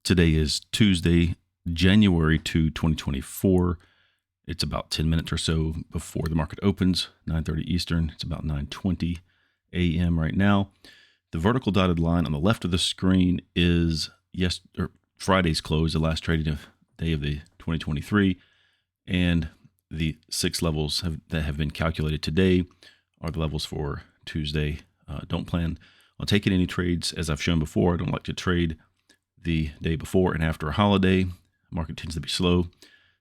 Today is Tuesday, January 2, 2024. It's about 10 minutes or so before the market opens, 9:30 Eastern. It's about 9:20 a.m. right now. The vertical dotted line on the left of the screen is Friday's close, the last trading day of the 2023, and the six levels that have been calculated today are the levels for Tuesday. Don't plan on taking any trades. As I've shown before, I don't like to trade the day before and after a holiday. Market tends to be slow,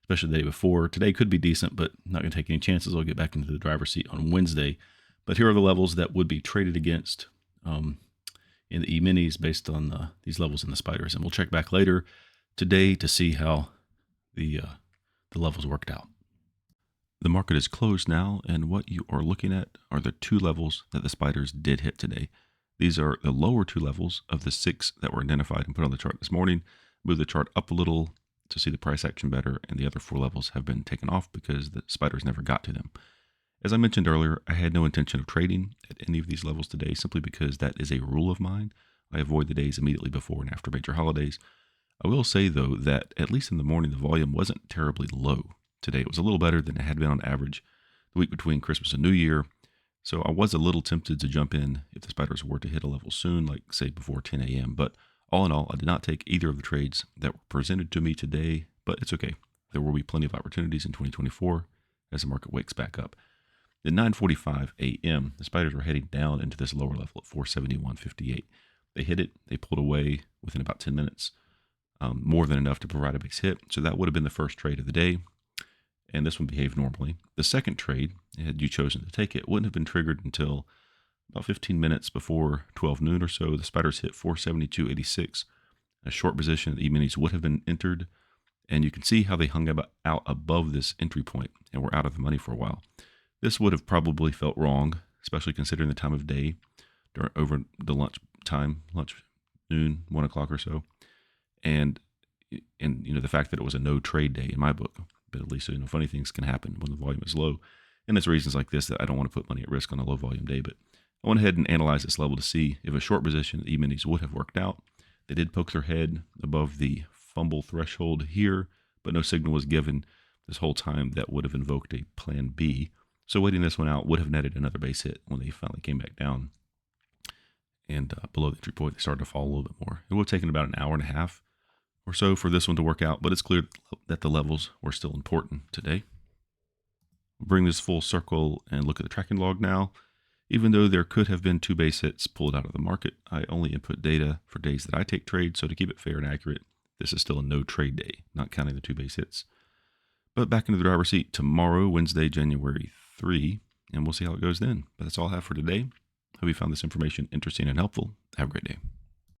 especially the day before. Today could be decent, but not going to take any chances. I'll get back into the driver's seat on Wednesday. But here are the levels that would be traded against in the E-minis based on these levels in the spiders. And we'll check back later today to see how the levels worked out. The market is closed now, and what you are looking at are the two levels that the spiders did hit today. These are the lower two levels of the six that were identified and put on the chart this morning. Move the chart up a little to see the price action better, and the other four levels have been taken off because the spiders never got to them. As I mentioned earlier, I had no intention of trading at any of these levels today simply because that is a rule of mine. I avoid the days immediately before and after major holidays. I will say, though, that at least in the morning, the volume wasn't terribly low today. It was a little better than it had been on average the week between Christmas and New Year. So I was a little tempted to jump in if the spiders were to hit a level soon, like say before 10 a.m. But all in all, I did not take either of the trades that were presented to me today, but it's okay. There will be plenty of opportunities in 2024 as the market wakes back up. At 9:45 a.m., the spiders were heading down into this lower level at 471.58. They hit it. They pulled away within about 10 minutes, more than enough to provide a big hit. So that would have been the first trade of the day, and this one behaved normally. The second trade, had you chosen to take it, wouldn't have been triggered until about 15 minutes before 12 noon or so. The spiders hit 472.86. A short position, the E-minis would have been entered, and you can see how they hung out above this entry point and were out of the money for a while. This would have probably felt wrong, especially considering the time of day over the lunch, noon, 1 o'clock or so, and the fact that it was a no trade day in my book. But at least funny things can happen when the volume is low, and it's reasons like this that I don't want to put money at risk on a low volume day. But I went ahead and analyzed this level to see if a short position at E-minis would have worked out. They did poke their head above the fumble threshold here, but no signal was given this whole time that would have invoked a plan B. So waiting this one out would have netted another base hit when they finally came back down. And below the entry point, they started to fall a little bit more. It would have taken about an hour and a half or so for this one to work out, but it's clear that the levels were still important today. We'll bring this full circle and look at the tracking log now. Even though there could have been two base hits pulled out of the market, I only input data for days that I take trades, so to keep it fair and accurate, this is still a no trade day, not counting the two base hits. But back into the driver's seat tomorrow, Wednesday, January 3, and we'll see how it goes then. But that's all I have for today. Hope you found this information interesting and helpful. Have a great day.